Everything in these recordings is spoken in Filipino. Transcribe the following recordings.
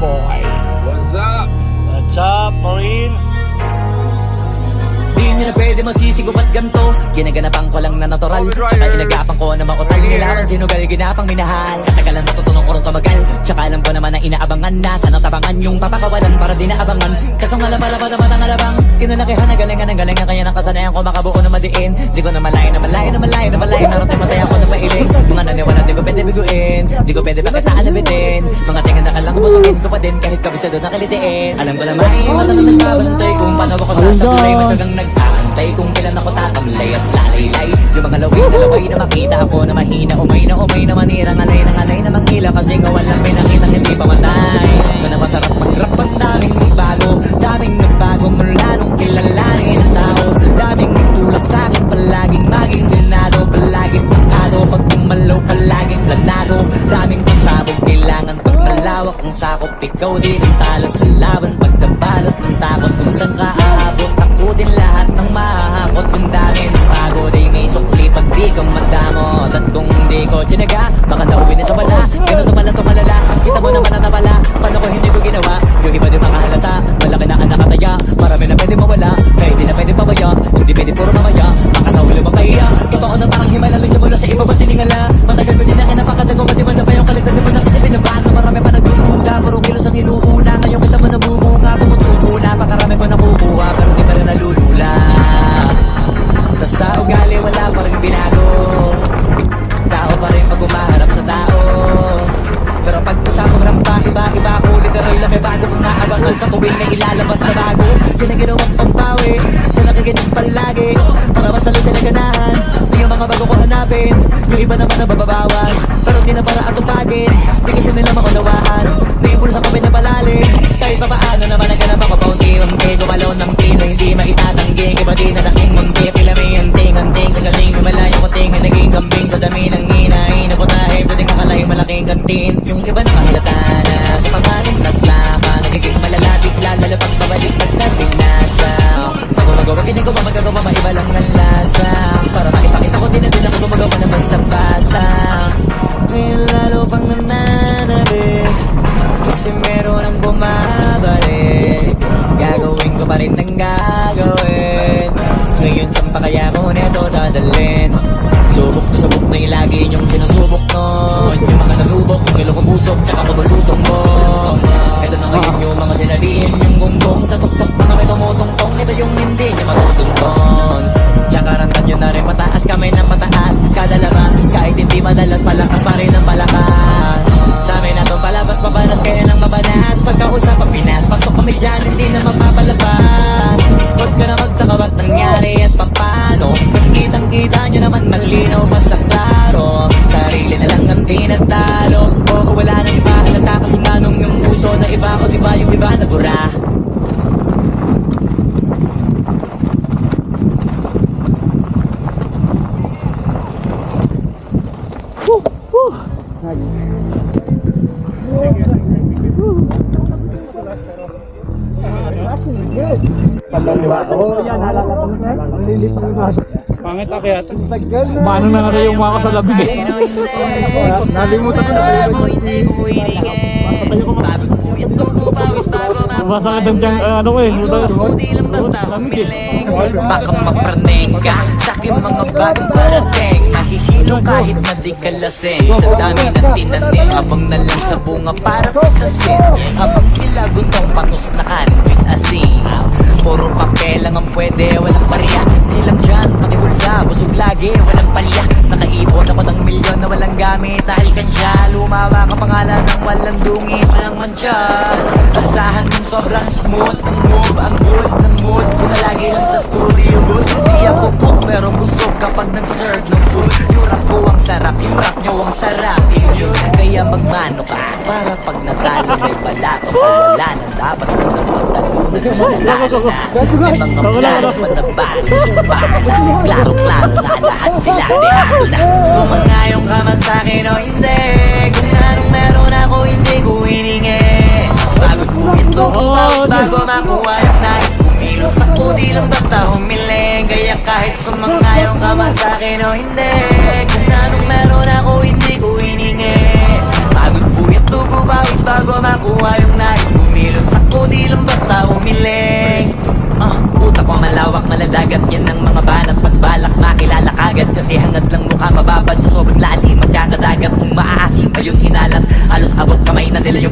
boy. What's up? What's up, Marine? Di nyo na pwede masisigo ba't ganto? Ginaganapan ko lang na natural. Tsaka inagapan ko na mautal. Nilawan sinugal, ginapang minahal. Katagalan natutunong ko rin tumagal. Tsaka alam ko naman ang inaabangan na sana tabangan yung papakawalan para di naabangan. Kasong alapalapad naman ang alabang kinalakihan na galingan ng galingan. Kaya ng kasanayan ko makabuo na madiin. Di ko na malayo na malayo na malayo na malayo. Narating matay ako na pailing. Mga naniwala di ko pwede biguin. Di ko pwede pakitaan na bitin. Mga tingan na kalang busugin ko pa din. Kahit kabisado na kalitiin. Alam ko na may mata na nagbabantay. Kung paano ako sasabihin matyagang nag-aantay. Kung kailan ako tatamlay at lalaylay. Yung mga laway na makita ako na mahina. Umay na manirang alay na manghila. Kasi gawan lang pinakitang hindi pamatay. Ito na masarap mag-rap. Ang daming bago. Daming nagbago mula nung kilalanin ang tao. Daming nagtulak sa'kin. Palaging maging ganado. Palaging pakado. Pag bumalaw palaging planado. Daming pasabog kailangan pag malawak ang sakop. Ikaw din ang talo sa laban. Pag nabalot ng takot kung saan ka aabot. Ako din lahat ng mahahakot. Kung dami ng pagod ay may sukli pag di ka madamot. At kung di ko tinaga baka nauwi na sa wala. Ganun tumalala. Kita mo naman ang nawala. Paano ko hindi ko ginawa? Yung iba din makahalata. Malaki na ang nakataya. Marami na pwede mawala. Kaya di na pwede pabaya. Hindi pwede puro mamaya. Baka sa ulo makahiya. Totoo na parang himala lang mula sa iba ba't tiningala. Matagal ko din na kinapakatago. Ba't di ba na pa yung kaligtad na pinakatipin na bato. Marami pa nagdududa. Puro kilos ang inuuna. Ngayon kita mo namumunga. Tumutubo na. Pakarami ko nakukuha. Pero di pa rin nalulula. Tas sa ugali wala pa rin binago. Tao pa rin pag umaharap sa tao. Pero pag usapang rampa, iba-iba ko. Literal na may bago kong naabangan sa tuwing na ilalabas na bago. Yun ang ginawang pampawi sa nakikinig palagi. Para mas lalo sila ganahan. Di yung mga bago ko hanapin. Yung iba naman na bababawan. Pero di na para atupagin. Di kasi nila maunawaan. Naibulos ako pinapalalim. Kahit pa paano naman naganap ako paunti-unti. Gumalaw ng pino, hindi maitatanggi. Iba di na laking munti. Pila may anting-anting. Sa galing may malayo ko tingin. Naging kambing sa dami ng hinahin. Naputahe, pwedeng kakalayo malaking kantin. Yung iba nakahalata na sa pangaling naglaka. Nagiging malalapit lalo pag pabalik pag natinasa. Magagawa, ginagawa, magagawa, maiba lang ang lasa. Para maipakita ko din ako gumagawa na basta-basta. May lalo pang nananabi. Kasi meron ang bumabalik. Gagawin ko pa rin ang gagawin. Ngayon saan pa kaya ko neto dadalhin? Subok na yung lagi niyong sinusubok nun. Yung mga nalubok, yung ilong kong busok, tsaka kubalutong mo. Ito na ngayon yung mga sinalihin. Yung gonggong sa tuktok na kami tumutungtong. Ito yung hindi niya matutungtong. Tsaka rantan nyo na rin mataas, kamay na mataas. Kada labas, kahit hindi madalas, palakas pa rin ang palakas. Sa amin na itong palabas, mabanas kaya nang mabanas. Pagkausap ang Pinas, pasok kami dyan, hindi na mapapalabas. Huwag ka na magtaka ba't nangyari at papano. Kasi kitang-kita nyo naman malinaw pa sa klaro. Sarili na lang ang tinatalo. Oo, wala nang iba halata kasi manong yung puso na iba. O diba yung iba na bura. Nice. Oh, yan, halaka ko. Ang lilit ng iba. Pangit akyat. Tagal na. Paano na nga yung mga kasalabi eh? Nalimutan ko na kayo si... Patayo ko pa. Masakit ang diyang ano ko eh. Lamig eh. Baka mapraneng ka sa aking mga bagong parating. Mahihilo kahit na di ka lasing. Sa dami ng tinanim, abang na lang sa bunga para pagkasin. Habang sila gutong patos na kanin with asin. Puro papel lang ang pwede, walang pariya. Di lang dyan, pati bulsa, busog lagi, walang palya. Nakaipon ako ng milyon na walang gamit. Dahil kansya, lumawa ka pangalan ng walang dungit. Walang mantya, asahan mong sobrang smooth. Ang move, ang good ng mood. Kung lagi lang sa studio booth. Di ako cook pero busog kapag nag-serve ng food. Yung rap ko ang sarap, yung rap nyo ang sarap. Yun, kaya magmano ka para pag natalo may balato ka. Wala na dapat mo na magtalunan na natalo na. May mga plano pa na bago na. Klaro-klaro na lahat sila dehado na. Sumangayong ka man sa'kin o hindi. Kung anong meron ako hindi ko hiningi. Pagod po ito ko pawis bago makuha yung nais. Kumilos ako di lang basta humiling. Kaya kahit sumangayong ka man sa'kin o hindi. Kung anong meron ako hindi ko hiningi. Pagod po ito ko pawis bago makuha yung nais.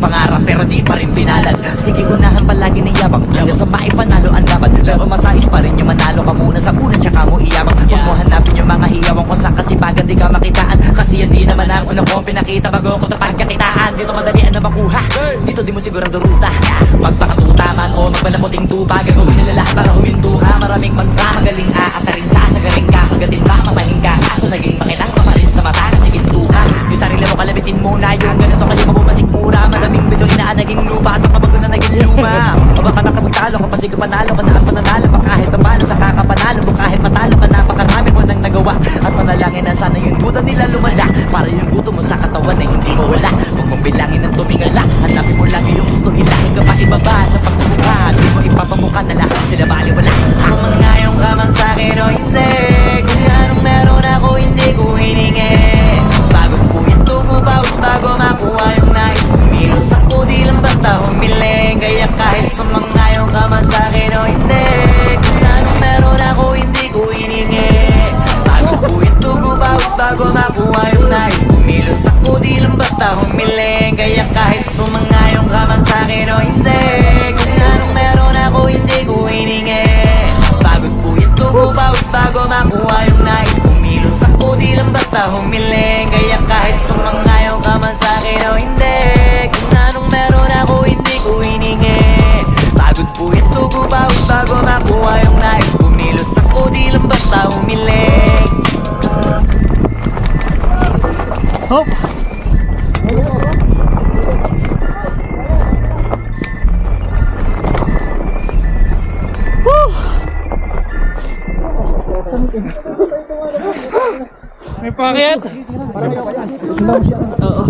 yung pangarap pero di pa rin pinalad. Sige unahan palagi ni yabang hanggang sa maipanalo ang laban. Pero masais pa rin yung manalo ka muna sa una tsaka mo iyabang. Huwag mo hanapin yung mga hiyawang kung saan kasipagan di ka makitaan. Kasi yan di naman ang una kong pinakita bago ko ito pagkakitaan. Dito madalian na makuha, dito di mo sigurado ruta. Magpakatuta man o magbalaputing tupa, gagawin nila lahat para huminto ka. Maraming magmamagaling aasarin sasagaling ka. Kagatin ba mamahin ka, kaso naging pakitang ka pa rin sa mata kasi ginto ka. Yung sarili mo kalabitin muna, yung ganito kayo mabumasik mura. Maraming bito inaan naging lupa at makabago na naging luma. O baka nakapagtalo ka pa sige panalo ka na ang pananalo pa kahit napalo sa kakapanalo mo kahit matalo ka napakarami mo nang nagawa. At manalangin na sana yung duda nila lumala para yung gusto mo sa katawan na hindi mawala. Huwag mong bilangin ng tumingala, hanapin mo lagi yung gusto hilahin ka pa ibaba sa pagmumukha. Di mo ipapamukha na lahat sila baliwala. Sumangayong ka man sa'kin o hindi, kung anong meron ako hindi ko hiningi. Bagong puwit tugo bawis bago makuha yung nais. Kumilos ako di lang basta humiling. Kaya kahit sumangayong ka man sa'kin o hindi, kung anong meron ako hindi ko hiningi. Bagong puwit tugo bawis bago makuha yung nais. Kumilos ako di lang basta humiling. Kaya kahit sumangayong ka man sa'kin o hindi, kung anong meron ako hindi ko hiningi. Bagong puwit tugo bawis bago makuha yung nais. Kumilos ako di lang basta humiling. Kaya kahit sumangayong ka man sa'kin o hindi, kung anong meron ako hindi ko hiningi. Bagong puwit tugo bawis bago makuha yung nais. Kumilos ako di lang basta humiling. Hop! May pakyat. Oo.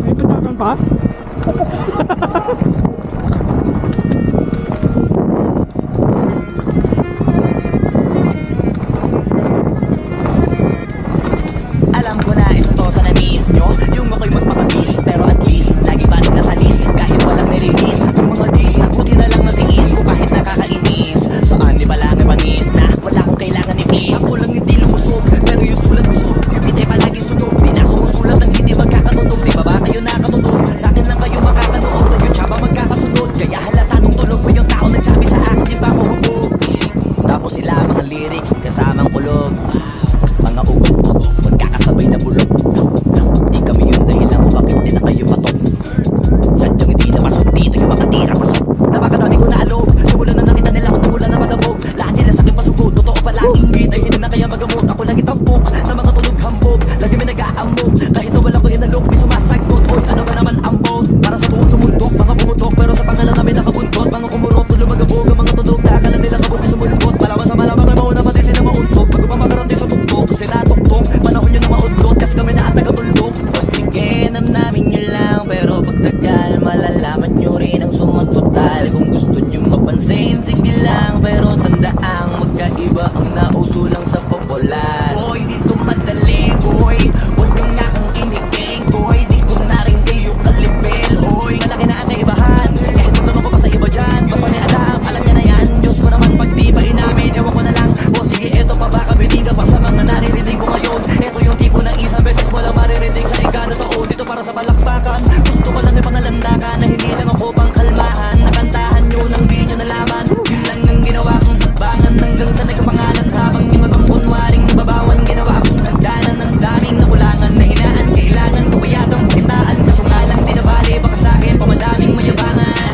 May patakan pa? Alam ko na isa to sa na-miss nyo, yung ako'y magpakabis. Pero at least, lagi pa rin nasa list. Kahit walang nirelease, yung mga dis buti na lang natiis ko kahit nakakainis. Saan di ba lang ipanis na wala akong kailangan ni please. Ako lang hindi lumusog, pero yung sulat busog. Yung bitay palagi sunog, di na sumusulat ng hindi magkakatunog. Di ba ba kayo nakatunog? Sa akin lang kayo makakanood na yung tsaba magkakasunod. Kaya halata nung tulog mo yung tao nagsabi sa akin di ba ako hubog. Tapos sila mga lyrics kasamang kulog, mga ugot-ugot magkakasabay na bulog. Di kami yung dahilan kung bakit di na kayo patok. Sadyang hindi na pasok dito yung mga tira pasok. Napakadami ko na alog, simulan na nakita nila kung tumula na padabog. Lahat sila sa akin pasugod, totoo pala ingit ay hindi na kaya magamot. Ako lagi tampok na mga tunog hambog, lagi may nag-aamog. Kahit na wala ko inalog, may sumasagot. Oy, ano ba naman ambog? Para sa buong sumundok, mga pumutok pero sa pangalan namin nakabuntot. Mga kumurot, tulo magabog, ang mga tunog na akala nila kabunti sumulpot. Malaman sa malamang ay mauna pati sila mauntok. Bago pa makarating sa tuktok, sila tuktok. Panahon nyo na maudlot, kasi kami na at taga-bulldog. O sige, namnamin nyo lang, pero pagtagal malalaman nyo rin ang sumatotal. Kung gusto nyo mapansin, sige lang, pero tandaang magkaiba ang nauso lang sa popular. Boy, dito madali, boy, huwag nyo na akong iniging, boy. Di ko na rin kayo kalipil, hoy. Malaki na ang kaibahan, kahit magtanong ko pa sa iba dyan. Baka may alam niya na yan. Diyos ko naman pag di pa inamin, ewan ko na lang. O sige, eto pa ba kabitin ka pa sa mga naririnig ko ngayon. Eto yung tipo ng isang beses mo lang maririnig sa ikano taon. Dito para sa balakbakan, gusto ko lang yung pangalandakan na hindi lang ako pang kalmahan. Nakantahan nyo nang di nyo nalaman, yun lang ang ginawa kong bangan hanggang sa nagkapangalan. Habang yung ibang kunwaring nababawan, ginawa akong hagdanan ng daming nakulangan na hinaan. Kailangan ko bayatang bukitaan, kaso nga lang di nabali. Baka sa'kin pamadaming mayabangan.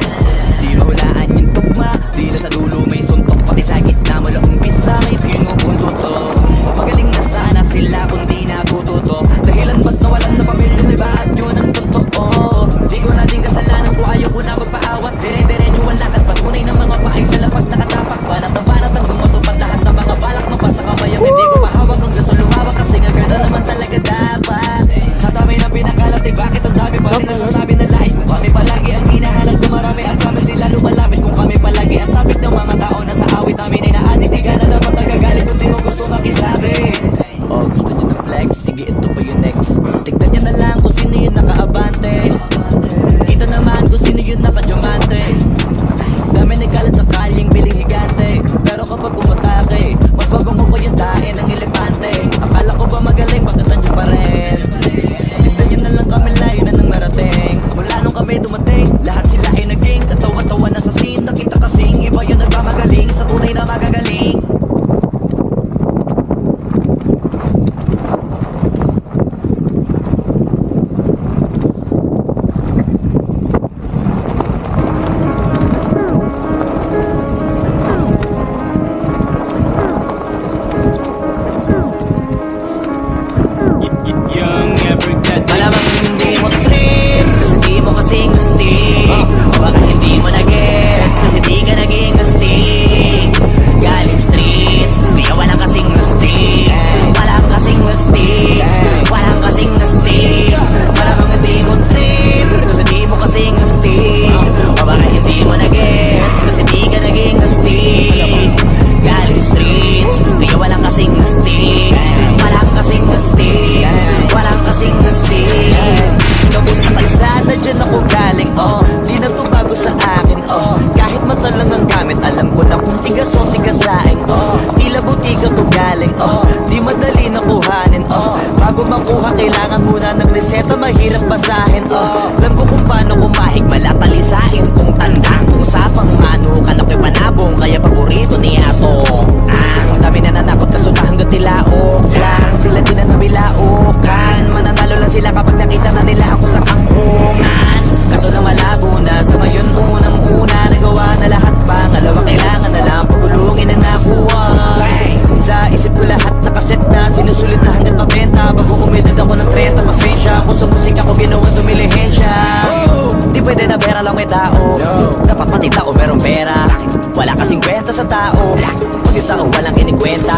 Di mahulaan yung tugma, di na sa dulo may suntok. Pati sa gitna mula umpisa may pinupunto to. Magaling na sana sila kung di natututo. Dahilan ba't nawalan na pamilya, diba? At yun ang totoo. Di ko na din kasalanan ko ayaw pera lang may tao. Dapat pati tao merong pera. Wala kasing kwenta sa tao. Pag yung tao walang kinikwenta.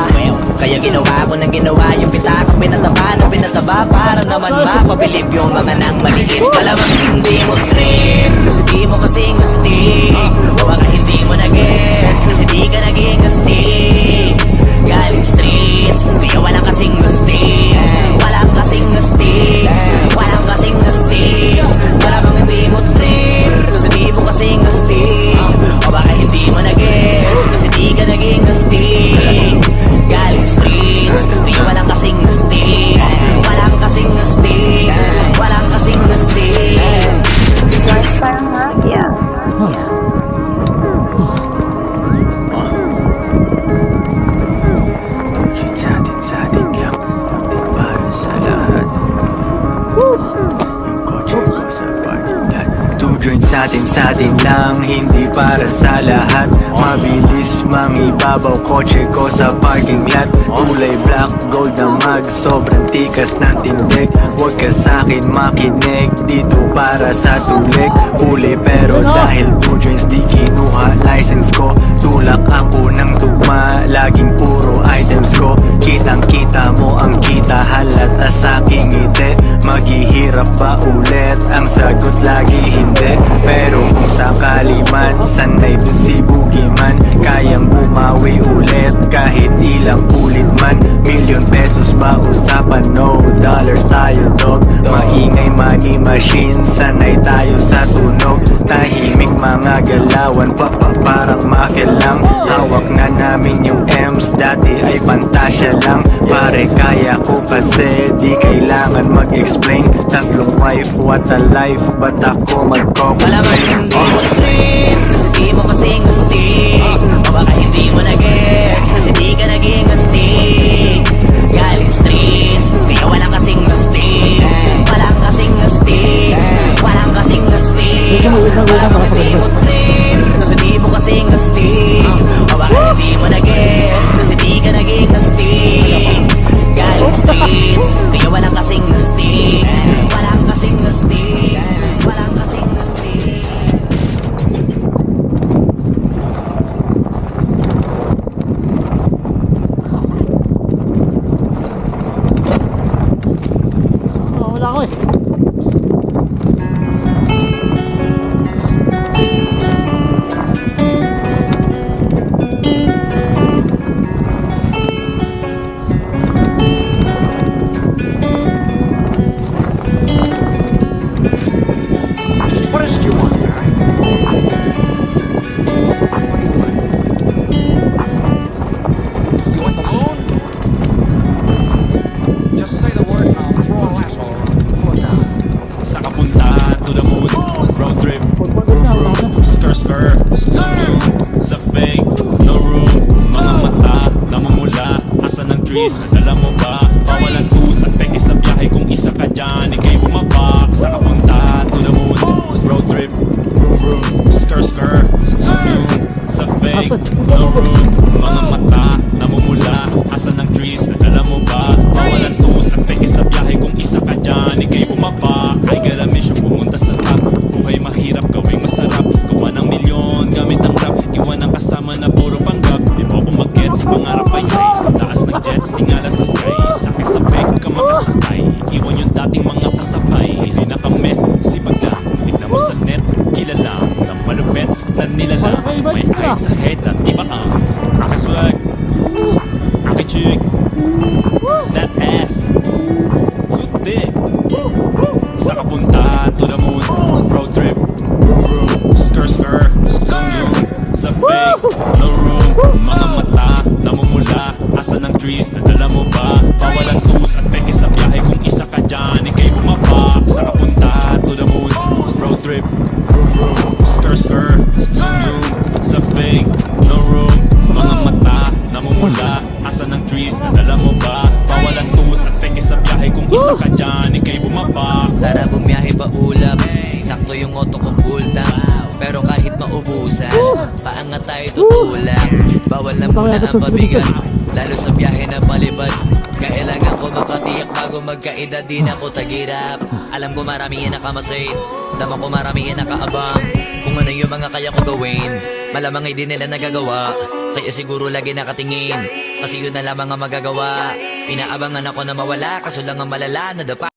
Kaya ginawa ko ng ginawa yung pitaka pinataba na pinataba para naman mapabilib yung mga nang maliit. Malamang hindi mo trip kasi di mo kasing astig. O baka hindi mo na-gets kasi di ka naging astig. Galing streets, kaya walang kasing astig. Walang kasing astig. Walang kasing astig. Malamang hindi mo trip kasi di mo kasing astig. O baka hindi mo na-gets kasi di ka naging astig. Galing streets, kaya walang kasing astig. Walang kasing astig. Walang kasing astig. Mas parang mafia. Sa atin lang, di para sa lahat. Yung kotse ko sa parking lot. Two joints sa atin lang, hindi para sa lahat. Mabilis mangibabaw, kotse ko sa parking lot. Kulay black, gold na mag, sobrang tikas ng tindig. Huwag ka sa'kin makinig, dito para sa tulig. Huli pero dahil two joints di kinuha license ko. Tulak ako ng tugma, laging puro items ko. Kitang kita mo ang kita, halata sa aking ngiti. Maghihirap ba ulit? Ang sagot lagi hindi. Pero kung sakali man, sanay dun si Boogeyman. Kayang bumawi ulit kahit ilang ulit man. Million pesos ba usapan? No dollars tayo dog. Maingay money machine, sanay tayo sa tunog. Tahimik mga galawan, parang mafia lang. Hawak na namin yung M's, dati ay pantasya lang. Pare kaya ko kasi di kailangan mag-explain. Tatlong wife, what a life, ba't ako Malamang magko-complain? hindi mo trip kasi di mo kasing astig. O baka hindi mo na-gets kasi di ka naging astig. Galing streets, kaya walang kasing astig. Walang kasing astig. Walang kasing astig. Malamang hindi mo trip kasi di mo kasing astig. O baka hindi mo na-gets kasi di ka naging astig. Galing streets, kaya walang kasing astig. Walang kasing astig. Walang kasing astig. Wala ko eh. What is it you want, guy? What do you want? You want the moon? Just say the word and I'll throw a lasso around. Pull it down. Sa kapuntahan to the moon, road trip, skr skr, zoom zoom, sa fake, no room, mga mata, namumula, asan ang trees, nadala mo ba? Bawalan tusan, peke sa biyahe kung isa ka dyan, ikay bumaba. Sa kapuntahan to the moon, road trip, skr skr, zoom zoom, sa fake, no room, mga mata, namumula, asan ang trees, nadala mo ba? Bawalan tusan, peke sa biyahe kung isa ka dyan, ikay bumaba. I got a mission, pumunta sa top. Buhay mahirap, gawing masarap. Gawa ng milyon, gamit ang rap. Iwan ang kasama na puro panggap. Di mo ako mag-gets, pangarap ay high. Sa taas ng jets, tingala sa sky. Sakay sa fake, ka makasakay. Iwan yung dating mga kasabay. Hindi na kami, sipag lang. Tignan mo sa net, kilala ng malupet na nilalang. May height sa head at iba ang aking swag, aking chick, that ass, so thick. Sa kapuntahan to the moon, road trip, skr skr, zoom zoom, sa fake, no room, mga mata, namumula, asan ang trees, nadala mo ba? Bawalan tusan, peke sa biyahe kung isa ka dyan, ikay bumaba. Sa kapuntahan to the moon, road trip, skr skr, zoom zoom, sa fake, no room, mga mata, namumula, asan ang trees, nadala mo ba? Bawalan tusan, peke sa biyahe kung isa ka dyan, ikay bumaba. Tara bumiyahe pa ulap. Sakto yung auto ko full tank. Pero kahit maubusan, paangat tayo tutulak. Bawal na muna ang pabigat, lalo sa biyahe na palibad. Kailangan ko ako makatiyak bago magkaedad, di na ako tagirap. Alam ko marami yan nakamasid, dama ko marami yan nakaabang. Kung ano yung mga kaya ko gawin, malamang ay di nila nagagawa. Kaya siguro lagi nakatingin, kasi yun na lamang ang magagawa. Inaabangan ako na mawala, kaso lang ang malala na dapa.